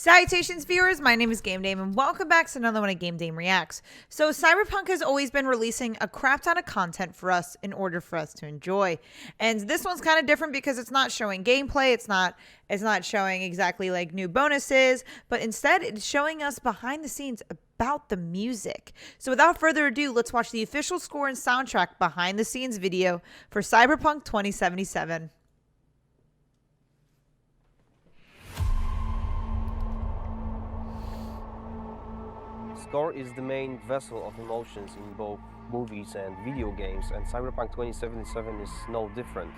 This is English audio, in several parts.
Salutations viewers, my name is GameDame and welcome back to another one of GameDame Reacts. So Cyberpunk has always been releasing a crap ton of content for us in order for us to enjoy. And this one's kind of different because it's not showing gameplay, it's not showing exactly like new bonuses, but instead it's showing us behind the scenes about the music. So without further ado, let's watch the official score and soundtrack behind the scenes video for Cyberpunk 2077. Score is the main vessel of emotions in both movies and video games, and Cyberpunk 2077 is no different.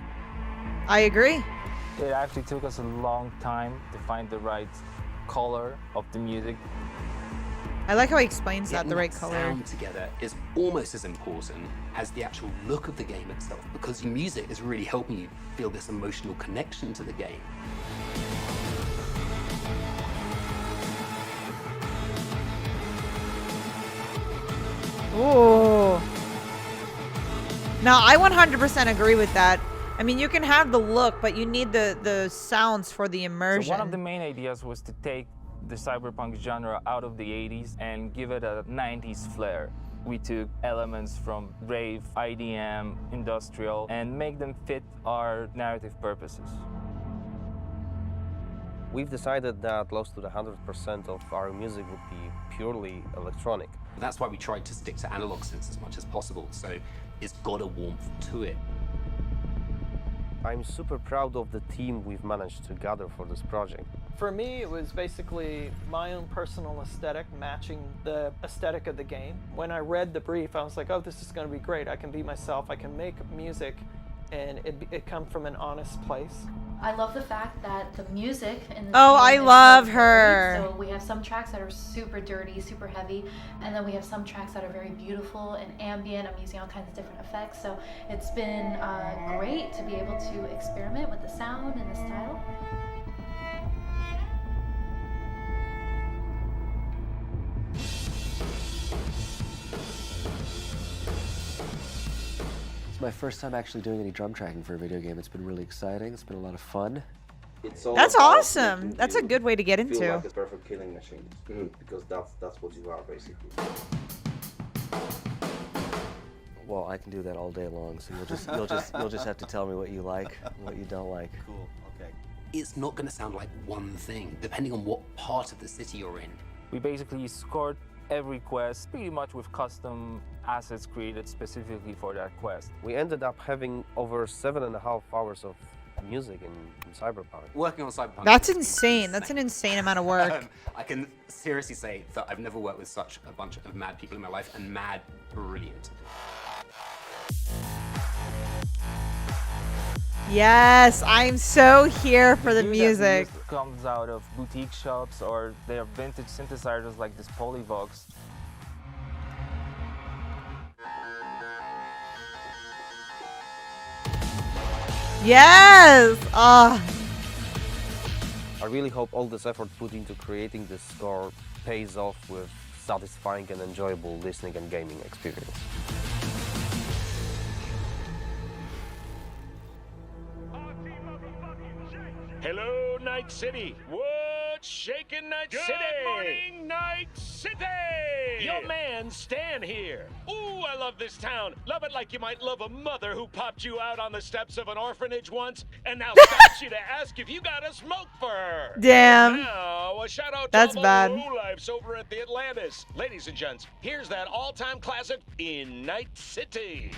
I agree. It actually took us a long time to find the right color of the music. I like how he explains that, the right color. Sound together is almost as important as the actual look of the game itself, because your music is really helping you feel this emotional connection to the game. Ooh. Now, I 100% agree with that. I mean, you can have the look, but you need the sounds for the immersion. So one of the main ideas was to take the cyberpunk genre out of the 80s and give it a 90s flair. We took elements from rave, IDM, industrial, and make them fit our narrative purposes. We've decided that close to the 100% of our music would be purely electronic. That's why we tried to stick to analog synths as much as possible, so it's got a warmth to it. I'm super proud of the team we've managed to gather for this project. For me, it was basically my own personal aesthetic matching the aesthetic of the game. When I read the brief, I was like, oh, this is going to be great. I can be myself. I can make music, and it come from an honest place. I love the fact that the music in this Oh, game I is love so her. dirty. So we have some tracks that are super dirty, super heavy, and then we have some tracks that are very beautiful and ambient. I'm using all kinds of different effects. So it's been great to be able to experiment with the sound and the style. It's my first time actually doing any drum tracking for a video game. It's been really exciting. It's been a lot of fun. That's awesome. That's a good way to get into. Feel like a perfect killing machine, because that's what you are basically. Well, I can do that all day long, so you'll just have to tell me what you like, what you don't like. Cool. Okay. It's not going to sound like one thing, depending on what part of the city you're in. We basically scored every quest pretty much with custom assets created specifically for that quest. We ended up having over 7.5 hours of music in Cyberpunk. Working on Cyberpunk. That's has been insane. That's an insane amount of work. I can seriously say that I've never worked with such a bunch of mad people in my life, and mad brilliant. Yes, I'm so here for the Music that we music. use comes out of boutique shops, or they are vintage synthesizers like this Polyvox. Yes! Ah. I really hope all this effort put into creating this score pays off with satisfying and enjoyable listening and gaming experience. Hello, Night City. What's shaking, Night City? Good morning, Night City. Your man, Stan here. Ooh, I love this town. Love it like you might love a mother who popped you out on the steps of an orphanage once and now stops you to ask if you got a smoke for her. Damn. Now, a shout out to That's all bad. the Who Lives over at the Atlantis. Ladies and gents, here's that all-time classic in Night City.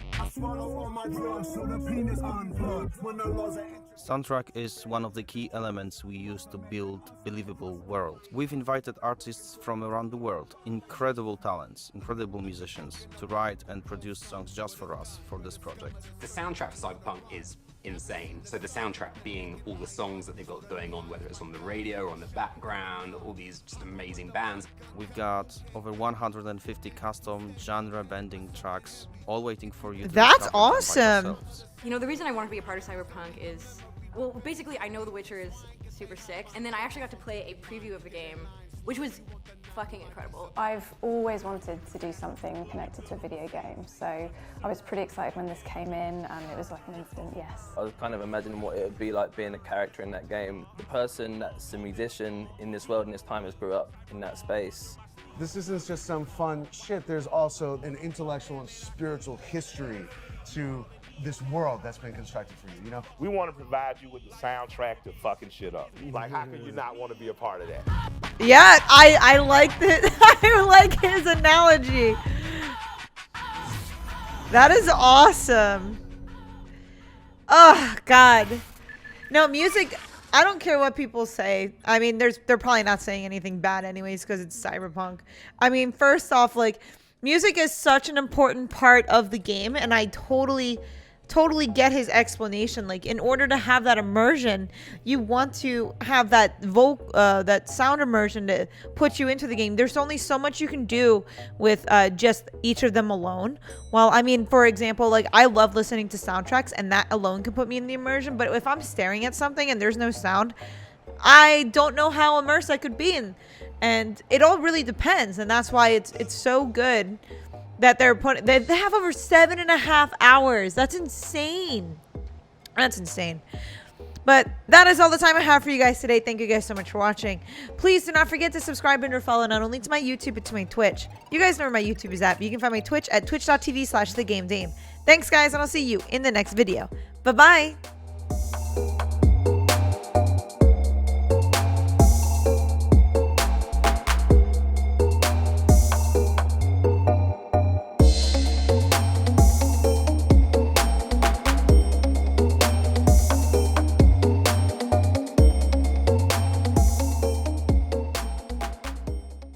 Soundtrack is one of the key elements we use to build believable world. We've invited artists from around the world, incredible talents, incredible musicians, to write and produce songs just for us for this project. The soundtrack for Cyberpunk is insane. So the soundtrack being all the songs that they've got going on, whether it's on the radio or on the background, all these just amazing bands. We've got over 150 custom genre-bending tracks, all waiting for you to That's discover them by awesome. yourselves. You know, the reason I wanted to be a part of Cyberpunk is, well, basically I know The Witcher is super sick, and then I actually got to play a preview of the game which was fucking incredible. I've always wanted to do something connected to a video game, so I was pretty excited when this came in, and it was like an instant yes. I was kind of imagining what it would be like being a character in that game. The person that's a musician in this world and this time has grew up in that space. This isn't just some fun shit, there's also an intellectual and spiritual history to this world that's been constructed for you, you know? We want to provide you with the soundtrack to fucking shit up. Like, how could you not want to be a part of that? Yeah, I like that. I like his analogy. That is awesome. Oh God. No, music, I don't care what people say. I mean, they're probably not saying anything bad anyways because it's Cyberpunk. I mean, first off, like, music is such an important part of the game, and I totally get his explanation. Like, in order to have that immersion, you want to have that that sound immersion to put you into the game. There's only so much you can do with just each of them alone. Well, I mean, for example, like, I love listening to soundtracks, and that alone can put me in the immersion. But if I'm staring at something and there's no sound, I don't know how immersed I could be in. And it all really depends, and that's why it's so good that they have over 7.5 hours. That's insane. That's insane. But that is all the time I have for you guys today. Thank you guys so much for watching. Please do not forget to subscribe and or follow not only to my YouTube but to my Twitch. You guys know where my YouTube is at. You can find my Twitch at twitch.tv/thegamedame. Thanks guys, and I'll see you in the next video. Bye bye.